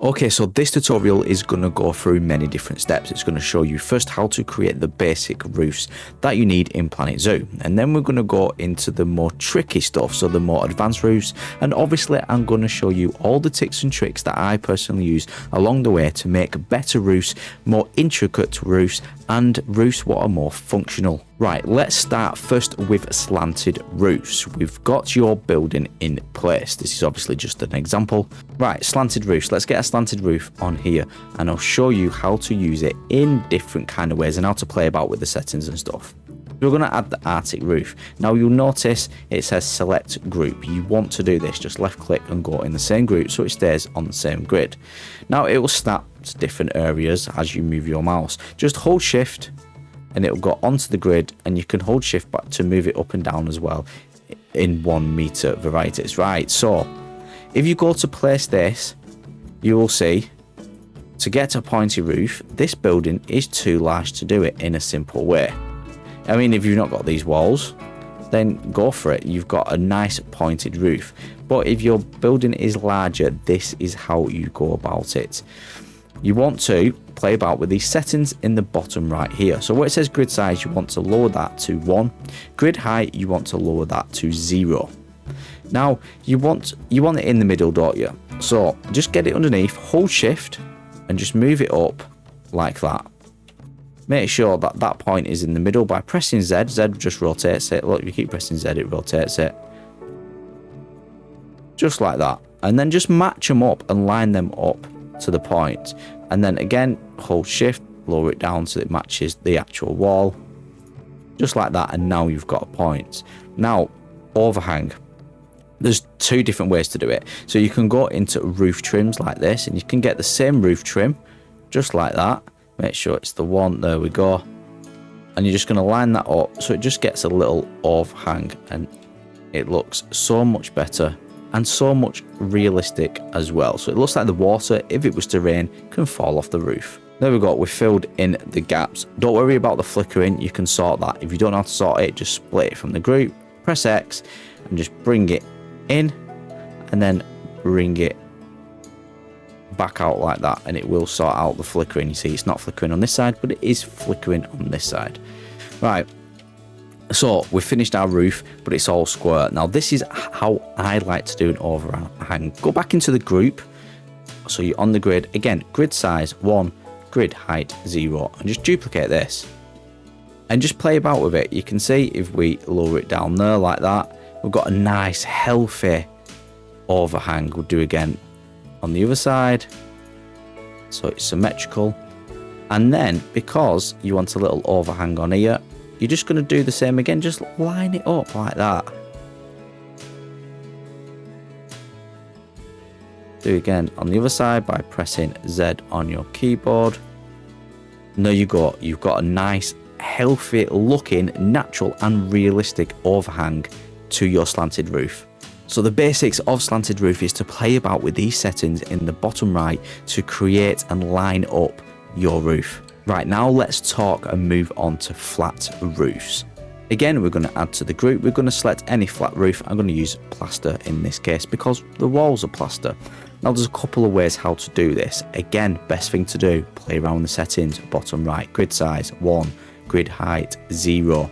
Okay, so this tutorial is going to go through many different steps. It's going to show you first how to create the basic roofs that you need in Planet Zoo. And then we're going to go into the more tricky stuff, so the more advanced roofs. And obviously I'm going to show you all the tips and tricks that I personally use along the way to make better roofs, more intricate roofs, and roofs what are more functional. Right, let's start first with slanted roofs. We've got your building in place. This is obviously just an example. Right, slanted roofs. Let's get a slanted roof on here and I'll show you how to use it in different kind of ways and how to play about with the settings and stuff. We're going to add the Arctic roof. Now you'll notice it says select group. You want to do this, just left click and go in the same group so it stays on the same grid. Now it will snap to different areas as you move your mouse. Just hold shift and it will go onto the grid, and you can hold shift back to move it up and down as well in 1 meter varieties. Right, so if you go to place this, you will see to get a pointy roof, this building is too large to do it in a simple way. I mean, if you've not got these walls, then go for it. You've got a nice pointed roof. But if your building is larger, this is how you go about it. You want to play about with these settings in the bottom right here. So where it says grid size, you want to lower that to 1. Grid height, you want to lower that to 0. Now, you want it in the middle, don't you? So just get it underneath, hold shift, and just move it up like that. Make sure that that point is in the middle by pressing Z. Z just rotates it. Look, if you keep pressing Z, it rotates it. Just like that. And then just match them up and line them up to the point. And then again, hold shift, lower it down so it matches the actual wall. Just like that. And now you've got a point. Now, overhang. There's 2 different ways to do it. So you can go into roof trims like this, and you can get the same roof trim, just like that. Make sure it's the one, there we go. And you're just going to line that up so it just gets a little overhang, and it looks so much better and so much realistic as well. So it looks like the water, if it was to rain, can fall off the roof. There we go, we've filled in the gaps. Don't worry about the flickering, you can sort that. If you don't know how to sort it, just split it from the group, press X, and just bring it in, and then bring it back out like that, and it will sort out the flickering. You see it's not flickering on this side, but it is flickering on this side. Right, so we've finished our roof, but it's all square. Now this is how I like to do an overhang. Go back into the group, so you're on the grid again, grid size 1, grid height 0, and just duplicate this and just play about with it. You can see if we lower it down there like that, we've got a nice healthy overhang. We'll do again on the other side so it's symmetrical. And then because you want a little overhang on here, you're just going to do the same again, just line it up like that. Do again on the other side by pressing Z on your keyboard. And there you go, you've got a nice healthy looking natural and realistic overhang to your slanted roof. So the basics of slanted roof is to play about with these settings in the bottom right to create and line up your roof. Right, now let's talk and move on to flat roofs. Again, we're going to add to the group. We're going to select any flat roof. I'm going to use plaster in this case because the walls are plaster. Now there's a couple of ways how to do this. Again, best thing to do, play around with the settings, bottom right, grid size 1, grid height 0.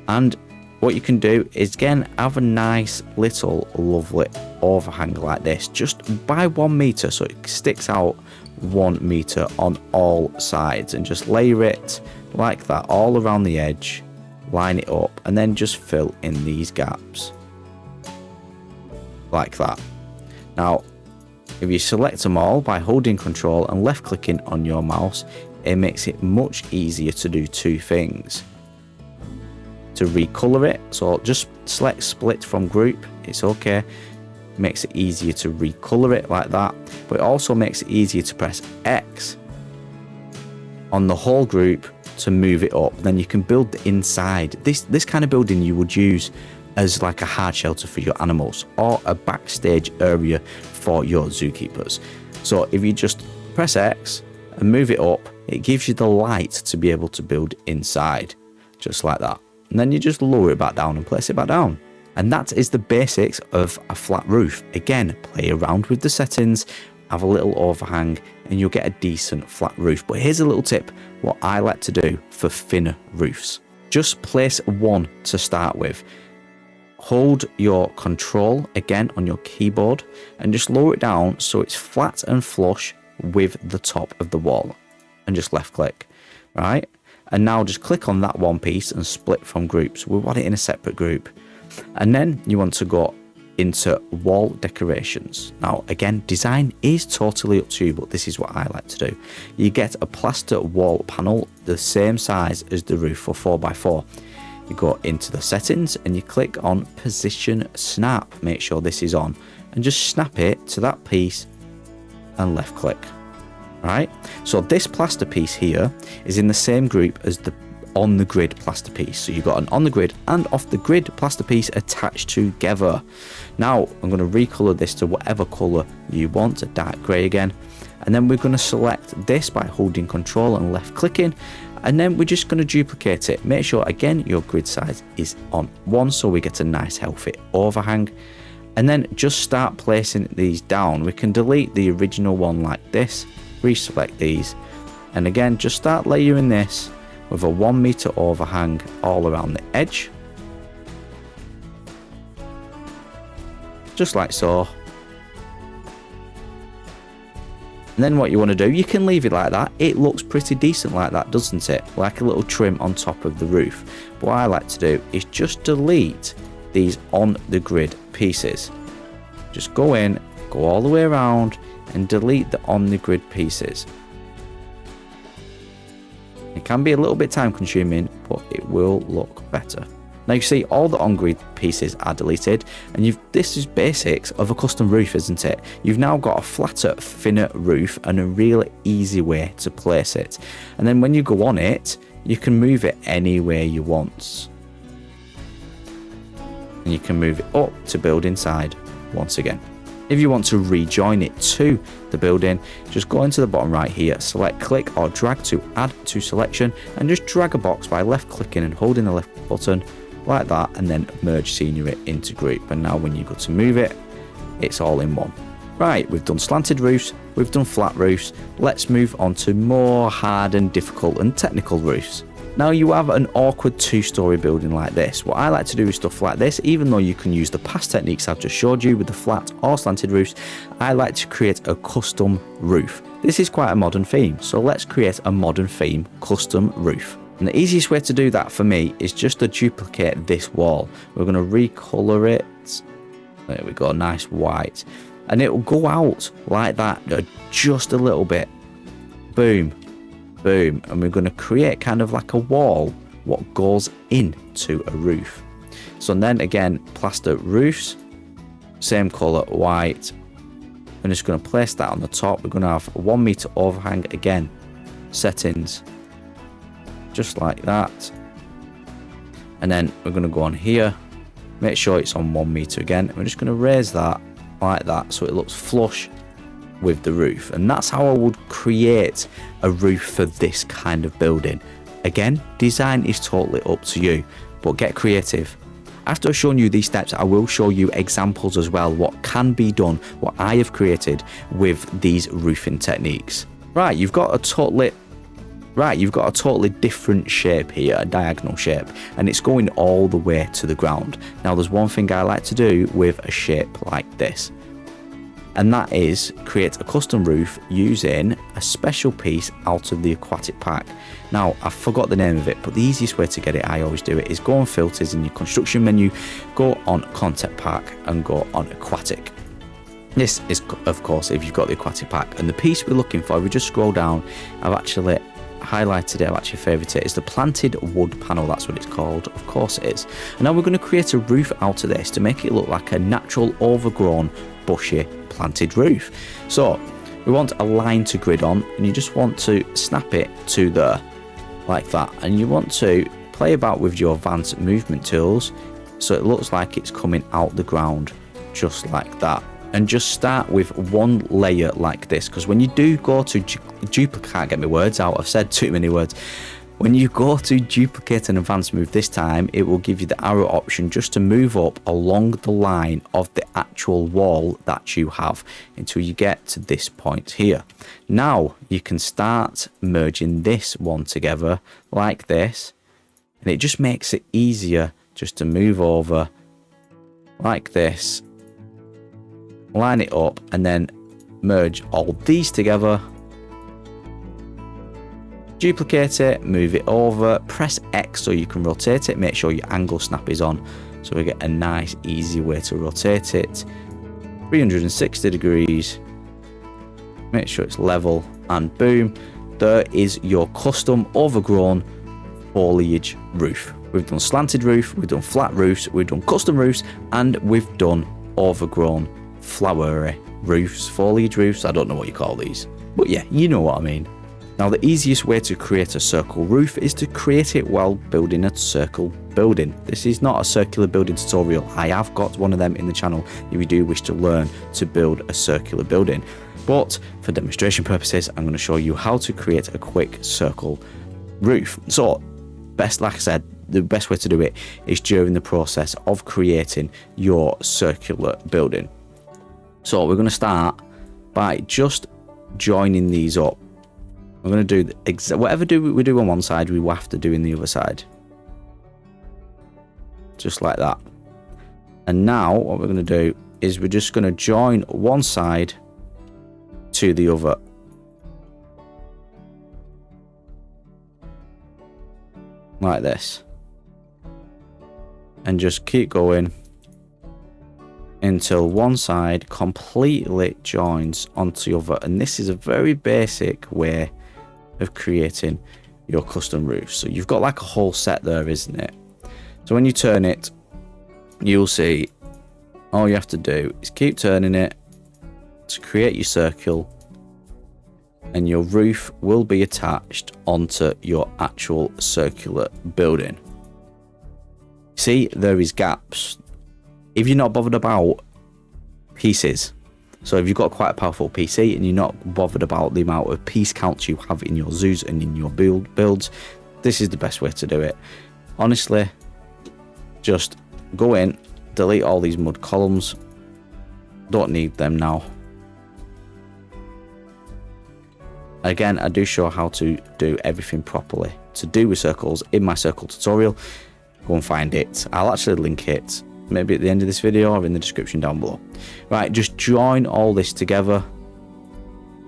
And what you can do is again have a nice little lovely overhang like this, just by 1 meter, so it sticks out 1 meter on all sides, and just layer it like that all around the edge, line it up, and then just fill in these gaps like that. Now if you select them all by holding control and left clicking on your mouse, it makes it much easier to do 2 things. To recolor it, so just select split from group, it's okay. Makes it easier to recolor it like that, but it also makes it easier to press X on the whole group to move it up. Then you can build the inside. This kind of building you would use as like a hard shelter for your animals or a backstage area for your zookeepers. So if you just press X and move it up, it gives you the light to be able to build inside, just like that. And then you just lower it back down and place it back down. And that is the basics of a flat roof. Again, play around with the settings, have a little overhang, and you'll get a decent flat roof. But here's a little tip, what I like to do for thinner roofs. Just place one to start with. Hold your control again on your keyboard and just lower it down so it's flat and flush with the top of the wall, and just left click, right? And now just click on that one piece and split from groups. We want it in a separate group. And then you want to go into wall decorations. Now again, design is totally up to you, but this is what I like to do. You get a plaster wall panel the same size as the roof for 4x4. You go into the settings and you click on position snap. Make sure this is on and just snap it to that piece and left click. Right, so this plaster piece here is in the same group as the on the grid plaster piece. So you've got an on the grid and off the grid plaster piece attached together. Now I'm going to recolor this to whatever color you want, a dark gray again, and then we're going to select this by holding control and left clicking, and then we're just going to duplicate it. Make sure again your grid size is on 1 so we get a nice healthy overhang, and then just start placing these down. We can delete the original one like this, reselect these, and again just start layering this with a 1 meter overhang all around the edge, just like so. And then what you want to do, you can leave it like that. It looks pretty decent like that, doesn't it? Like a little trim on top of the roof. But what I like to do is just delete these on the grid pieces. Just go in, go all the way around and delete the on the grid pieces. It can be a little bit time consuming, but it will look better. Now you see all the on-grid pieces are deleted, and this is basics of a custom roof, isn't it? You've now got a flatter, thinner roof and a really easy way to place it. And then when you go on it, you can move it anywhere you want. And you can move it up to build inside once again. If you want to rejoin it to the building, just go into the bottom right here, select click or drag to add to selection, and just drag a box by left clicking and holding the left button like that, and then merge scenery into group. And now when you go to move it, it's all in one. Right, we've done slanted roofs, we've done flat roofs. Let's move on to more hard and difficult and technical roofs. Now you have an awkward 2-story building like this. What I like to do is stuff like this. Even though you can use the past techniques I've just showed you with the flat or slanted roofs, I like to create a custom roof. This is quite a modern theme, so let's create a modern theme custom roof. And the easiest way to do that for me is just to duplicate this wall. We're going to recolor it. There we go, nice white. And it will go out like that, just a little bit. Boom. Boom. And we're going to create kind of like a wall what goes into a roof. So then again, plaster roofs, same color, white. I'm just going to place that on the top. We're going to have a 1 meter overhang again, settings, just like that. And then we're going to go on here, make sure it's on 1 meter again. We're just going to raise that like that so it looks flush with the roof. And that's how I would create a roof for this kind of building. Again, design is totally up to you, but get creative. After I've shown you these steps, I will show you examples as well, what can be done, what I have created with these roofing techniques. Right, you've got a totally different shape here, a diagonal shape, and it's going all the way to the ground. Now there's one thing I like to do with a shape like this, and that is create a custom roof using a special piece out of the aquatic pack. Now I forgot the name of it, but the easiest way to get it, I always do it, is go on filters in your construction menu, go on content pack and go on aquatic. This is of course if you've got the aquatic pack, and the piece we're looking for, if we just scroll down, I've actually highlighted it, I've actually favorited it. It's the planted wood panel, that's what it's called, of course it is. And now we're going to create a roof out of this to make it look like a natural overgrown bushy planted roof. So we want a line to grid on, and you just want to snap it to there like that, and you want to play about with your advanced movement tools so it looks like it's coming out the ground just like that. And just start with one layer like this, because when you do go to duplicate, can't get my words out, I've said too many words. When you go to duplicate an advanced move this time, it will give you the arrow option just to move up along the line of the actual wall that you have until you get to this point here. Now you can start merging this one together like this, and it just makes it easier just to move over like this, line it up, and then merge all these together. Duplicate it, move it over, press X so you can rotate it, make sure your angle snap is on so we get a nice easy way to rotate it. 360 degrees, make sure it's level, and boom, there is your custom overgrown foliage roof. We've done slanted roof, we've done flat roofs, we've done custom roofs, and we've done overgrown flowery roofs, foliage roofs. I don't know what you call these, but yeah, you know what I mean. Now, the easiest way to create a circle roof is to create it while building a circle building. This is not a circular building tutorial. I have got one of them in the channel if you do wish to learn to build a circular building. But for demonstration purposes, I'm going to show you how to create a quick circle roof. So, like I said, the best way to do it is during the process of creating your circular building. So, we're going to start by just joining these up. We're going to do whatever we do on one side, we will have to do in the other side. Just like that. And now what we're going to do is we're just going to join one side to the other. Like this. And just keep going until one side completely joins onto the other. And this is a very basic way of creating your custom roof. So you've got like a whole set there, isn't it? So when you turn it, you'll see all you have to do is keep turning it to create your circle, and your roof will be attached onto your actual circular building. See, there is gaps. If you're not bothered about pieces, so if you've got quite a powerful PC and you're not bothered about the amount of piece counts you have in your zoos and in your builds, this is the best way to do it. Honestly, just go in, delete all these mud columns. Don't need them now. Again, I do show how to do everything properly to do with circles in my circle tutorial. Go and find it. I'll actually link it maybe at the end of this video or in the description down below. Right, just join all this together,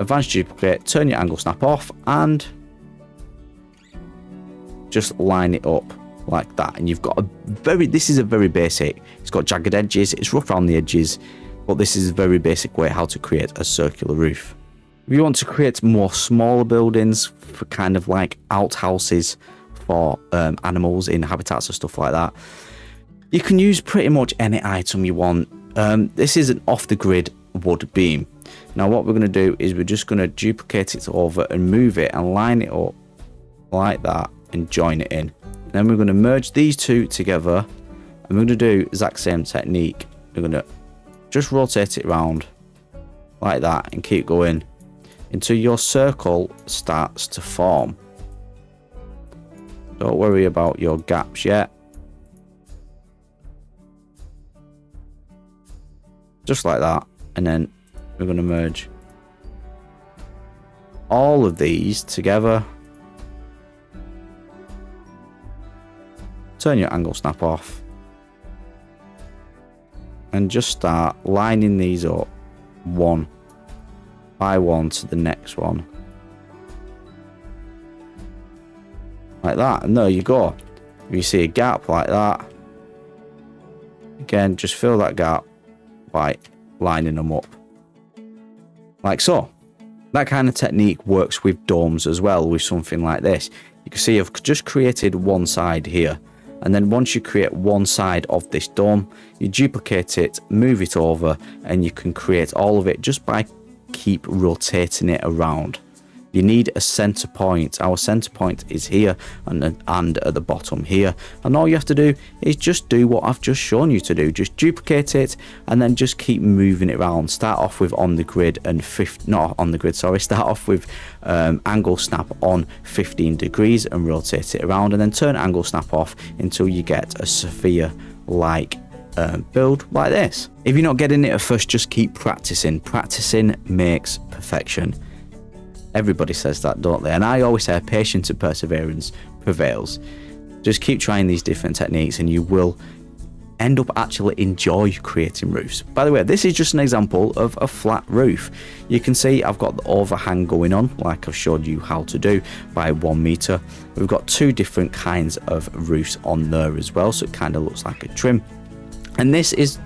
advanced duplicate, turn your angle snap off, and just line it up like that. And you've got this is a very basic, it's got jagged edges, it's rough around the edges, but this is a very basic way how to create a circular roof. If you want to create more smaller buildings for kind of like outhouses for animals in habitats and stuff like that, you can use pretty much any item you want. This is an off-the-grid wood beam. Now what we're going to do is we're just going to duplicate it over and move it and line it up like that and join it in. Then we're going to merge these two together, and we're going to do the exact same technique. We're going to just rotate it around like that and keep going until your circle starts to form. Don't worry about your gaps yet. Just like that, and then we're going to merge all of these together. Turn your angle snap off and just start lining these up one by one to the next one like that, and there you go. If you see a gap like that, again, just fill that gap by lining them up like so. That kind of technique works with domes as well, with something like this. You can see I've just created one side here, and then once you create one side of this dome, you duplicate it, move it over, and you can create all of it just by keep rotating it around. You need a center point. Our center point is here and at the bottom here, and all you have to do is just do what I've just shown you to do. Just duplicate it and then just keep moving it around. Start off with on the grid and start off with angle snap on 15 degrees and rotate it around, and then turn angle snap off until you get a sphere like build like this. If you're not getting it at first, just keep practicing. Practicing makes perfection. Everybody says that, don't they? And I always say patience and perseverance prevails. Just keep trying these different techniques and you will end up actually enjoy creating roofs. By the way, this is just an example of a flat roof. You can see I've got the overhang going on like I've showed you how to do by 1 meter. We've got 2 different kinds of roofs on there as well, so it kind of looks like a trim. And this is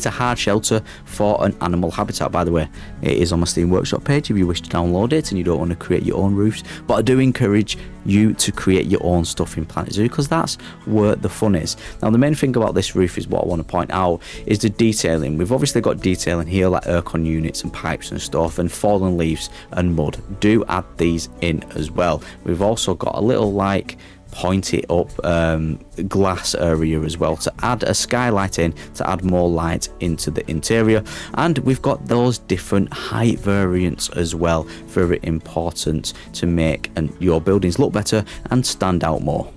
a hard shelter for an animal habitat, by the way. It is on my Steam Workshop page if you wish to download it and you don't want to create your own roofs. But I do encourage you to create your own stuff in Planet Zoo, because that's where the fun is. Now, the main thing about this roof is what I want to point out is the detailing. We've obviously got detailing here like aircon units and pipes and stuff, and fallen leaves and mud. Do add these in as well. We've also got a little like pointy up glass area as well to add a skylight in, to add more light into the interior. And we've got those different height variants as well, very important to make your buildings look better and stand out more.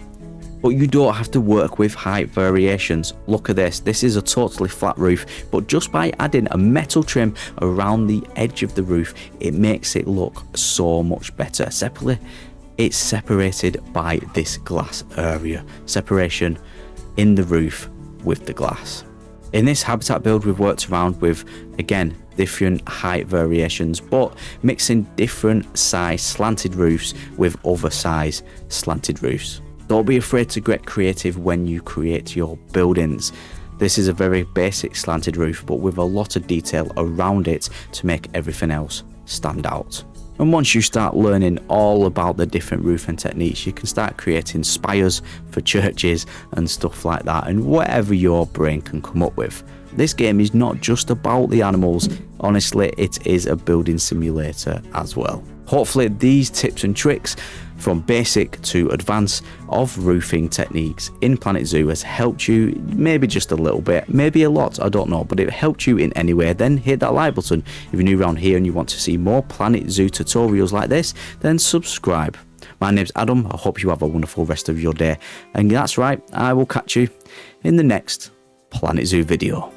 But you don't have to work with height variations. Look at this. This is a totally flat roof, but just by adding a metal trim around the edge of the roof, it makes it look so much better. It's separated by this glass area. Separation in the roof with the glass. In this habitat build, we've worked around with, again, different height variations, but mixing different size slanted roofs with other size slanted roofs. Don't be afraid to get creative when you create your buildings. This is a very basic slanted roof, but with a lot of detail around it to make everything else stand out. And once you start learning all about the different roofing techniques, you can start creating spires for churches and stuff like that, and whatever your brain can come up with. This game is not just about the animals, honestly, it is a building simulator as well. Hopefully these tips and tricks from basic to advanced of roofing techniques in Planet Zoo has helped you, maybe just a little bit, maybe a lot, I don't know, but if it helped you in any way, then hit that like button. If you're new around here and you want to see more Planet Zoo tutorials like this, then subscribe. My name's Adam, I hope you have a wonderful rest of your day, and that's right, I will catch you in the next Planet Zoo video.